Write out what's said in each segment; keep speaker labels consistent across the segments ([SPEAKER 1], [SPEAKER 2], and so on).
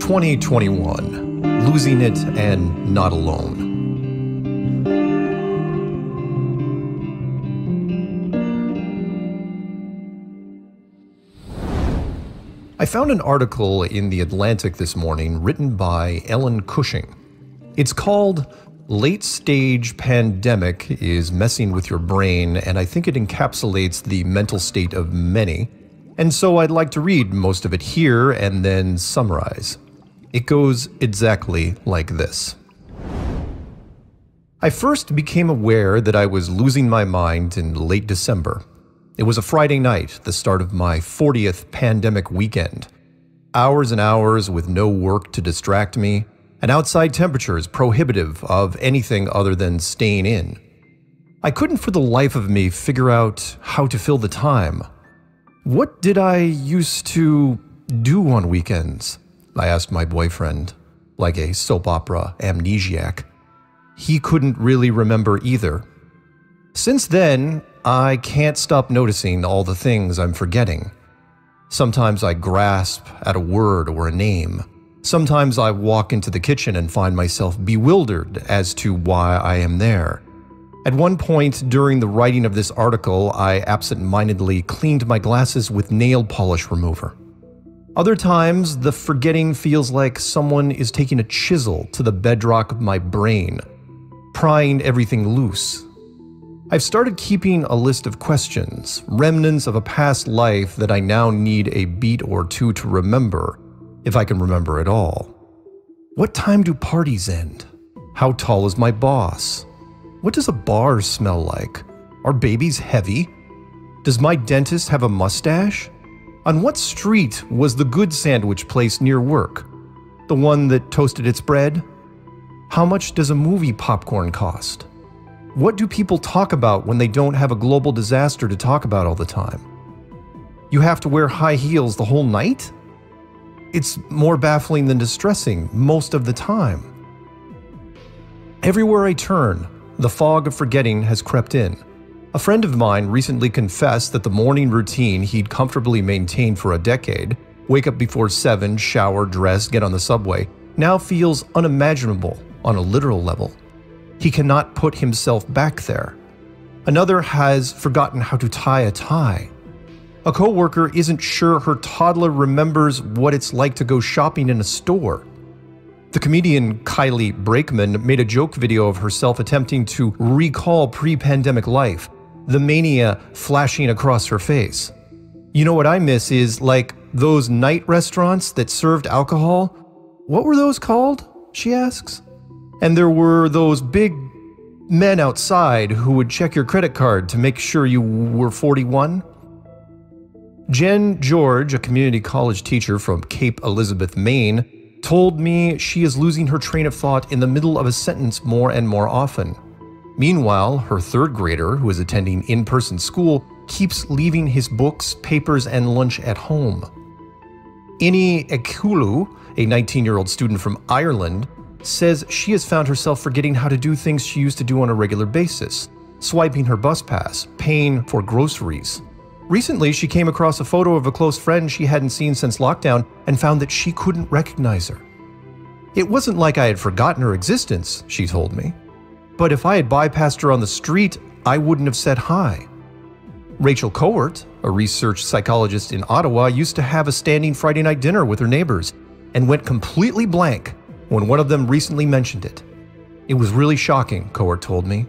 [SPEAKER 1] 2021, losing it and not alone. I found an article in The Atlantic this morning written by Ellen Cushing. It's called Late Stage Pandemic is Messing with Your Brain, and I think it encapsulates the mental state of many. And so I'd like to read most of it here and then summarize. It goes exactly like this. I first became aware that I was losing my mind in late December. It was a Friday night, the start of my 40th pandemic weekend. Hours and hours with no work to distract me, and outside temperatures prohibitive of anything other than staying in. I couldn't for the life of me figure out how to fill the time. What did I used to do on weekends? I asked my boyfriend, like a soap opera amnesiac. He couldn't really remember either. Since then, I can't stop noticing all the things I'm forgetting. Sometimes I grasp at a word or a name. Sometimes I walk into the kitchen and find myself bewildered as to why I am there. At one point during the writing of this article, I absent-mindedly cleaned my glasses with nail polish remover. Other times, the forgetting feels like someone is taking a chisel to the bedrock of my brain, prying everything loose. I've started keeping a list of questions, remnants of a past life that I now need a beat or two to remember, if I can remember at all. What time do parties end? How tall is my boss? What does a bar smell like? Are babies heavy? Does my dentist have a mustache? On what street was the good sandwich place near work? The one that toasted its bread? How much does a movie popcorn cost? What do people talk about when they don't have a global disaster to talk about all the time? You have to wear high heels the whole night? It's more baffling than distressing most of the time. Everywhere I turn, the fog of forgetting has crept in. A friend of mine recently confessed that the morning routine he'd comfortably maintained for a decade, wake up before 7, shower, dress, get on the subway, now feels unimaginable on a literal level. He cannot put himself back there. Another has forgotten how to tie a tie. A coworker isn't sure her toddler remembers what it's like to go shopping in a store. The comedian Kylie Brakeman made a joke video of herself attempting to recall pre-pandemic life, the mania flashing across her face. You know what I miss is, like, those night restaurants that served alcohol. What were those called? She asks. And there were those big men outside who would check your credit card to make sure you were 41. Jen George, a community college teacher from Cape Elizabeth, Maine, told me she is losing her train of thought in the middle of a sentence more and more often. Meanwhile, her third grader, who is attending in-person school, keeps leaving his books, papers, and lunch at home. Ini Ekulu, a 19-year-old student from Ireland, says she has found herself forgetting how to do things she used to do on a regular basis, swiping her bus pass, paying for groceries. Recently, she came across a photo of a close friend she hadn't seen since lockdown and found that she couldn't recognize her. It wasn't like I had forgotten her existence, she told me, but if I had bypassed her on the street, I wouldn't have said hi. Rachel Cowart, a research psychologist in Ottawa, used to have a standing Friday night dinner with her neighbors and went completely blank when one of them recently mentioned it. It was really shocking, Cowart told me.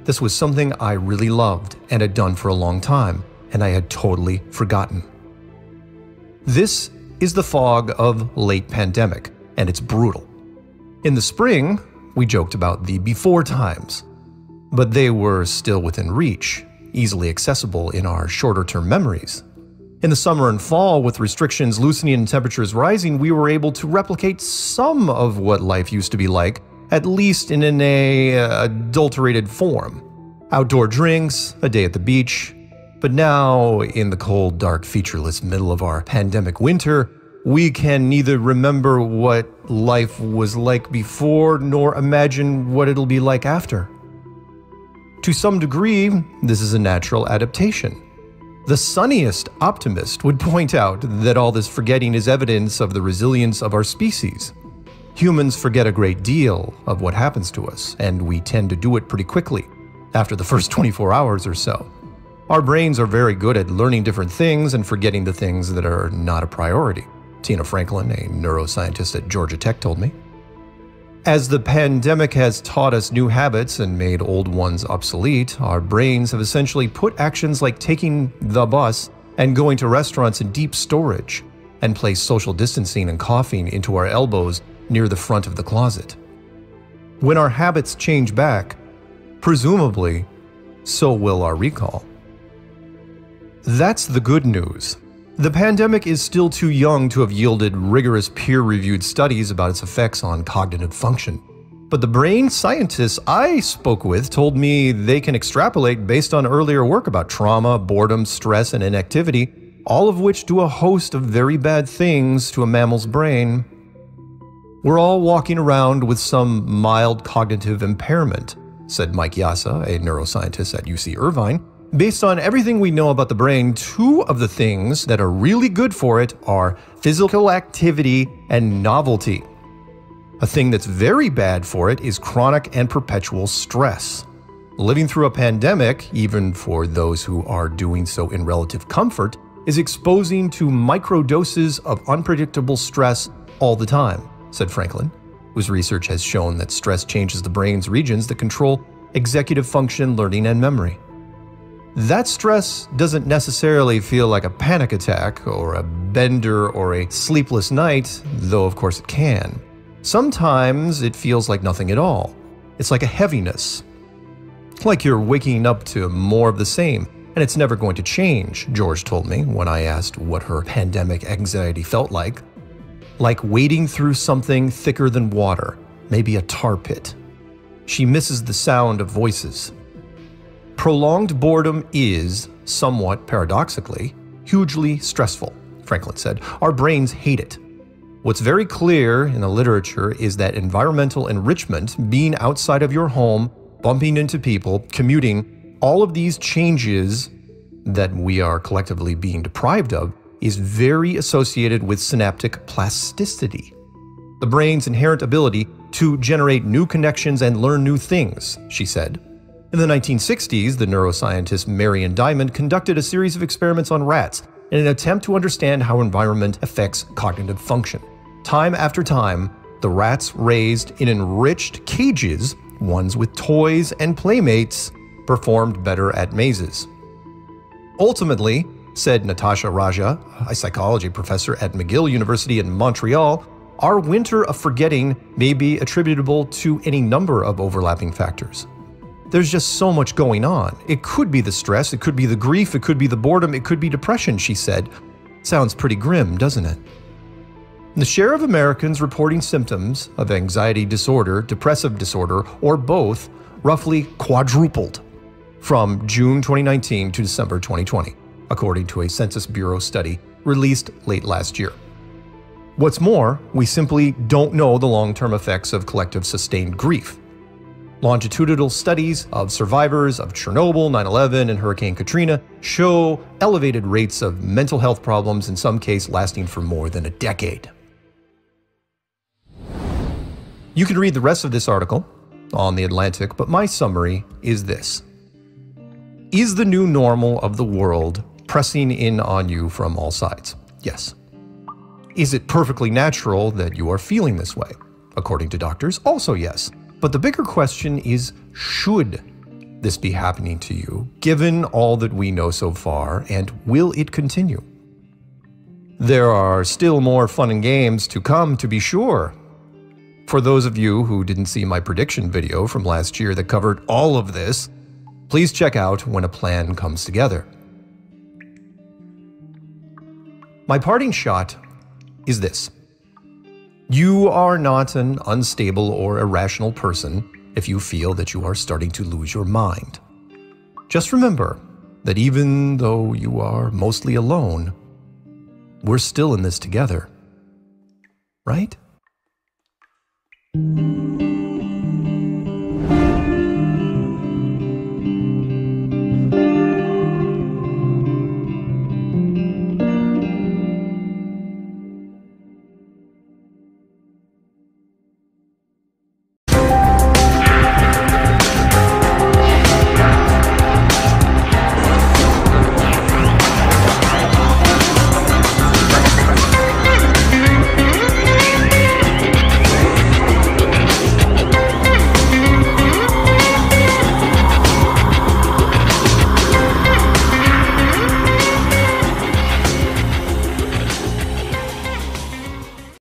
[SPEAKER 1] This was something I really loved and had done for a long time, and I had totally forgotten. This is the fog of late pandemic, and it's brutal. In the spring, we joked about the before times, but they were still within reach, easily accessible in our shorter-term memories. In the summer and fall, with restrictions loosening and temperatures rising, we were able to replicate some of what life used to be like, at least in an adulterated form. Outdoor drinks, a day at the beach. But now, in the cold, dark, featureless middle of our pandemic winter, we can neither remember what life was like before nor imagine what it'll be like after. To some degree, this is a natural adaptation. The sunniest optimist would point out that all this forgetting is evidence of the resilience of our species. Humans forget a great deal of what happens to us, and we tend to do it pretty quickly, after the first 24 hours or so. Our brains are very good at learning different things and forgetting the things that are not a priority, Tina Franklin, a neuroscientist at Georgia Tech, told me. As the pandemic has taught us new habits and made old ones obsolete, our brains have essentially put actions like taking the bus and going to restaurants in deep storage, and placed social distancing and coughing into our elbows near the front of the closet. When our habits change back, presumably, so will our recall. That's the good news. The pandemic is still too young to have yielded rigorous peer-reviewed studies about its effects on cognitive function. But the brain scientists I spoke with told me they can extrapolate based on earlier work about trauma, boredom, stress, and inactivity, all of which do a host of very bad things to a mammal's brain. We're all walking around with some mild cognitive impairment, said Mike Yassa, a neuroscientist at UC Irvine. Based on everything we know about the brain, two of the things that are really good for it are physical activity and novelty. A thing that's very bad for it is chronic and perpetual stress. Living through a pandemic, even for those who are doing so in relative comfort, is exposing to microdoses of unpredictable stress all the time, said Franklin, whose research has shown that stress changes the brain's regions that control executive function, learning, and memory. That stress doesn't necessarily feel like a panic attack or a bender or a sleepless night, though of course it can. Sometimes it feels like nothing at all. It's like a heaviness. Like you're waking up to more of the same, and it's never going to change, George told me when I asked what her pandemic anxiety felt like. Like wading through something thicker than water, maybe a tar pit. She misses the sound of voices. Prolonged boredom is, somewhat paradoxically, hugely stressful, Franklin said. Our brains hate it. What's very clear in the literature is that environmental enrichment, being outside of your home, bumping into people, commuting, all of these changes that we are collectively being deprived of, is very associated with synaptic plasticity, the brain's inherent ability to generate new connections and learn new things, she said. In the 1960s, the neuroscientist Marion Diamond conducted a series of experiments on rats in an attempt to understand how environment affects cognitive function. Time after time, the rats raised in enriched cages, ones with toys and playmates, performed better at mazes. Ultimately, said Natasha Raja, a psychology professor at McGill University in Montreal, our winter of forgetting may be attributable to any number of overlapping factors. There's just so much going on. It could be the stress, it could be the grief, it could be the boredom, it could be depression, she said. Sounds pretty grim, doesn't it? The share of Americans reporting symptoms of anxiety disorder, depressive disorder, or both roughly quadrupled from June 2019 to December 2020, according to a Census Bureau study released late last year. What's more, we simply don't know the long-term effects of collective sustained grief. Longitudinal studies of survivors of Chernobyl, 9/11, and Hurricane Katrina show elevated rates of mental health problems, in some cases lasting for more than a decade. You can read the rest of this article on The Atlantic, but my summary is this. Is the new normal of the world pressing in on you from all sides? Yes. Is it perfectly natural that you are feeling this way? According to doctors, also yes. But the bigger question is, should this be happening to you, given all that we know so far, and will it continue? There are still more fun and games to come, to be sure. For those of you who didn't see my prediction video from last year that covered all of this, please check out when a plan comes together. My parting shot is this. You are not an unstable or irrational person if you feel that you are starting to lose your mind. Just remember that even though you are mostly alone, we're still in this together, right?